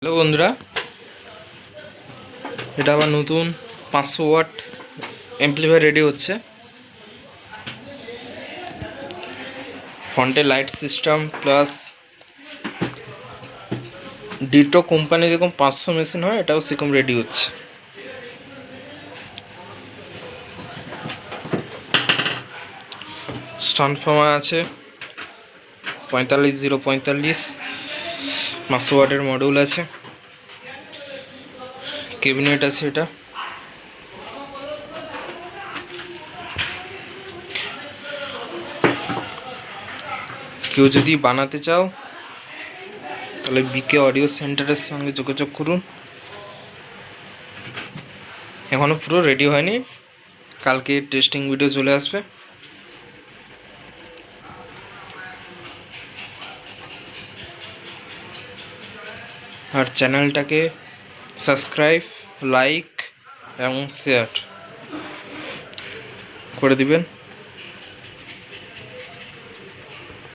Hello বন্ধুরা, এটা আবার নতুন 500 ওয়াট অ্যাম্পলিফায়ার রেডি হচ্ছে। ফ্রন্টে light system plus ditto company যেরকম 500 মেশিন হয়, এটাও সেরকম রেডি হচ্ছে। ট্রান্সফর্মার আছে 45045, 500 ওয়াটের মডিউল আছে, ক্যাবিনেট আছে। এটা কেউ যদি বানাতে চাও তাহলে বিকে অডিও সেন্টারের সঙ্গে যোগাযোগ করুন। এখনও পুরো রেডি হয়নি, কালকে টেস্টিং ভিডিও চলে আসবে। আর চ্যানেলটাকে সাবস্ক্রাইব, লাইক এবং শেয়ার করে দিবেন।